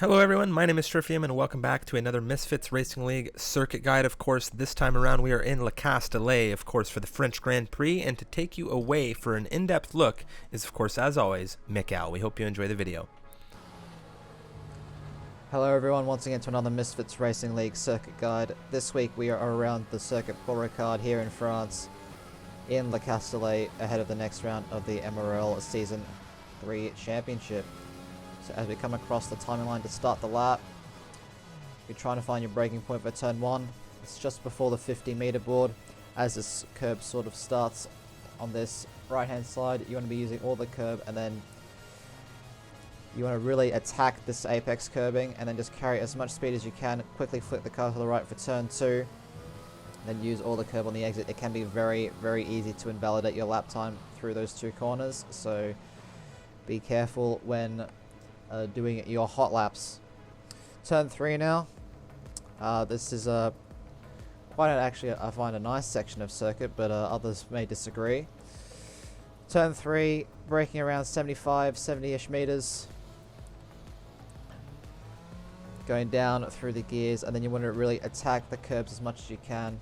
Hello everyone, my name is Trifium and welcome back to another Misfits Racing League circuit guide. Of course, this time around we are in Castellet, of course, for the French Grand Prix, and to take you away for an in-depth look is, of course, as always, Mikcow. We hope you enjoy the video. Hello everyone, once again to another Misfits Racing League circuit guide. This week we are around the Circuit Paul Ricard here in France, in Castellet, ahead of the next round of the MRL Season 3 Championship. So as we come across the timing line to start the lap, you're trying to find your braking point for turn 1. It's just before the 50-meter board. As this curb sort of starts on this right-hand side, you want to be using all the curb, and then you want to really attack this apex curbing and then just carry as much speed as you can. Quickly flip the car to the right for turn 2. Then use all the curb on the exit. It can be very, very easy to invalidate your lap time through those two corners. So be careful when doing your hot laps. Turn 3 now. This is actually I find a nice section of circuit, but others may disagree. Turn 3, braking around 75, 70-ish meters. Going down through the gears, and then you want to really attack the curbs as much as you can.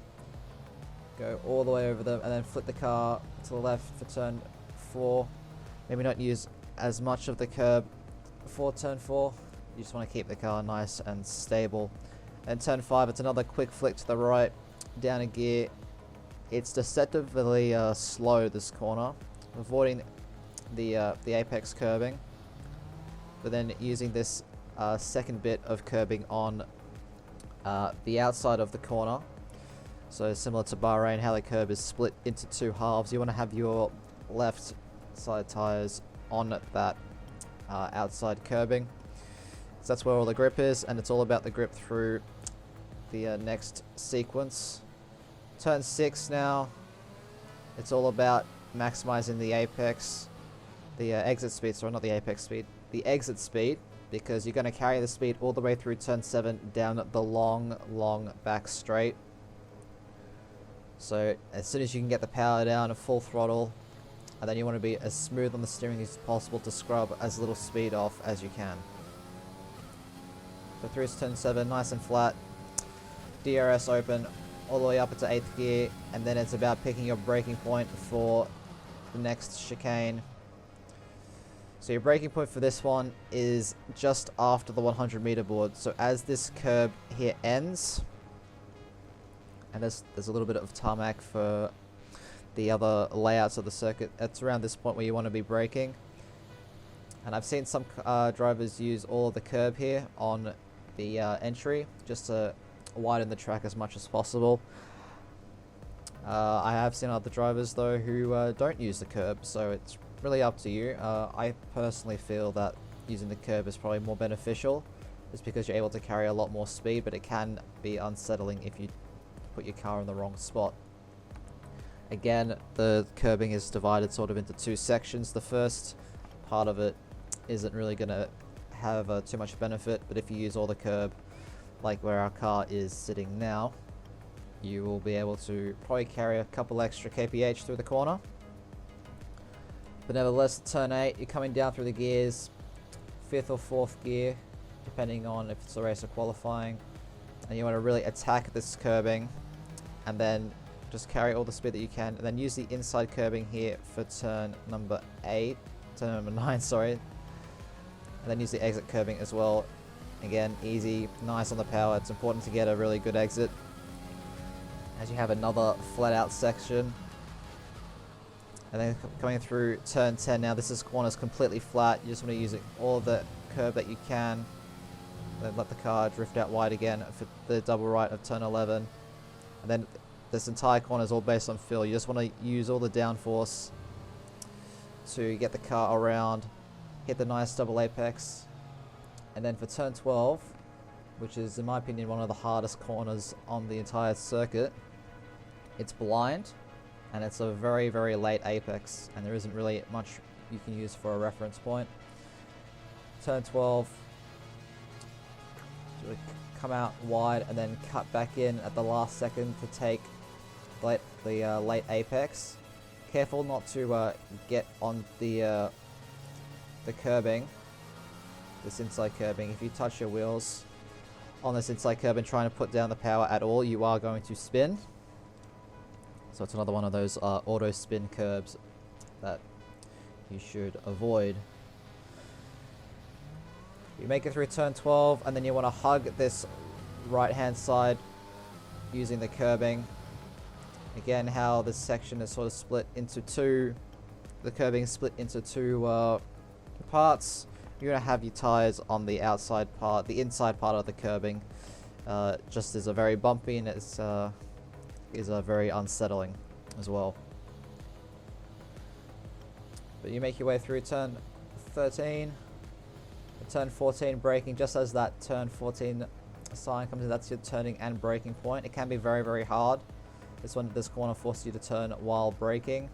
Go all the way over them, and then flip the car to the left for turn 4. Maybe not use as much of the curb before turn 4. You just want to keep the car nice and stable. And turn 5, it's another quick flick to the right, down a gear. It's deceptively slow, this corner, avoiding the apex curbing, but then using this second bit of curbing on the outside of the corner. So similar to Brehm, how the curb is split into two halves, you want to have your left side tires on that outside curbing. So that's where all the grip is, and it's all about the grip through the next sequence. Turn 6 now, it's all about maximizing the apex, the exit speed, sorry, not the apex speed, the exit speed, because you're going to carry the speed all the way through turn 7 down the long back straight. So as soon as you can get the power down at full throttle, and then you want to be as smooth on the steering as possible to scrub as little speed off as you can. So through turn 7, nice and flat, DRS open, all the way up into 8th gear, and then it's about picking your braking point for the next chicane. So your braking point for this one is just after the 100-meter board. So as this curb here ends, and there's a little bit of tarmac for the other layouts of the circuit, it's around this point where you want to be braking. And I've seen some drivers use all of the curb here on the entry just to widen the track as much as possible. I have seen other drivers though who don't use the curb, so it's really up to you. I personally feel that using the curb is probably more beneficial, just because you're able to carry a lot more speed, but it can be unsettling if you put your car in the wrong spot. Again, the curbing is divided sort of into two sections. The first part of it isn't really going to have too much benefit, but if you use all the curb, like where our car is sitting now, you will be able to probably carry a couple extra kph through the corner. But nevertheless, turn 8, you're coming down through the gears, 5th or 4th gear, depending on if it's a race or qualifying, and you want to really attack this curbing, and then just carry all the speed that you can, and then use the inside curbing here for turn number 9, sorry, and then use the exit curbing as well. Again, easy, nice on the power. It's important to get a really good exit, as you have another flat out section. And then coming through turn 10 now, this corner's completely flat. You just want to use all of the curb that you can. Then let the car drift out wide again for the double right of turn 11. And then this entire corner is all based on fill. You just want to use all the downforce to get the car around, hit the nice double apex. And then for turn 12, which is in my opinion one of the hardest corners on the entire circuit, it's blind, and it's a very, very late apex, and there isn't really much you can use for a reference point. Turn 12, come out wide and then cut back in at the last second to take the late apex. Careful not to get on the curbing, this inside curbing. If you touch your wheels on this inside curb and trying to put down the power at all, you are going to spin. So it's another one of those auto spin curbs that you should avoid. You make it through turn 12, and then you want to hug this right hand side using the curbing. Again, how this section is sort of split into two, the curbing is split into two parts. You're going to have your tires on the outside part, the inside part of the curbing. Just is a very bumpy, and it's is very unsettling as well. But you make your way through turn 13, turn 14, braking just as that turn 14 sign comes in. That's your turning and braking point. It can be very, very hard. This corner forces you to turn while braking.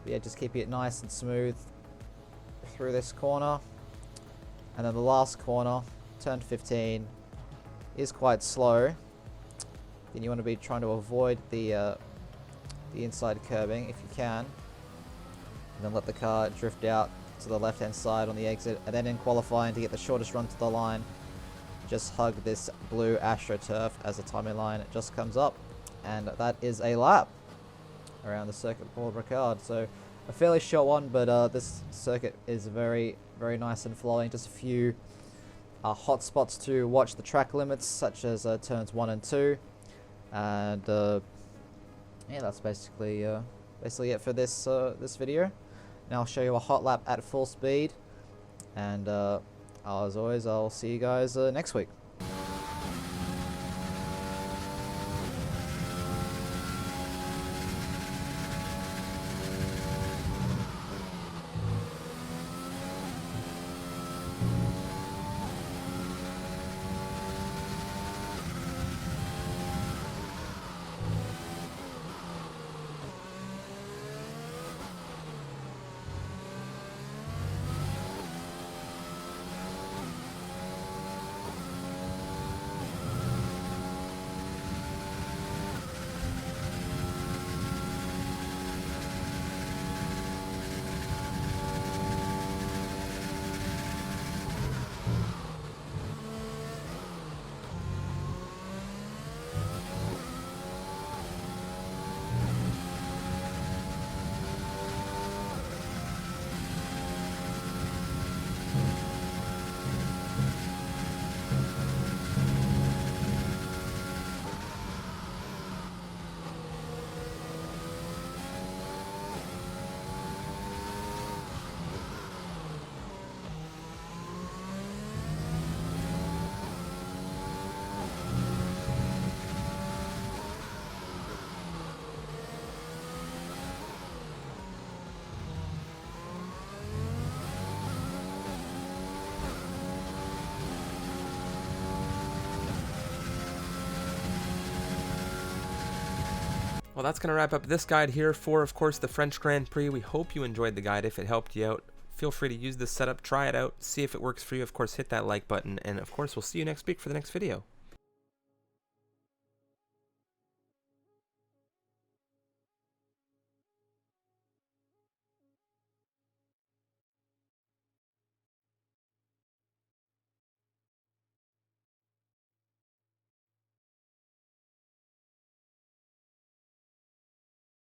But yeah, just keep it nice and smooth through this corner. And then the last corner, turn 15, is quite slow. Then you want to be trying to avoid the inside curbing if you can. And then let the car drift out to the left hand side on the exit. And then in qualifying, to get the shortest run to the line, just hug this blue AstroTurf as the timing line just comes up. And that is a lap around the Circuit Paul Ricard. So a fairly short one, but this circuit is very, very nice and flowing. Just a few hot spots to watch the track limits, such as turns 1 and 2. And yeah, that's basically it for this this video. Now I'll show you a hot lap at full speed. And as always, I'll see you guys next week. Well, that's going to wrap up this guide here for, of course, the French Grand Prix. We hope you enjoyed the guide. If it helped you out, feel free to use this setup, try it out, see if it works for you. Of course, hit that like button, and of course, we'll see you next week for the next video.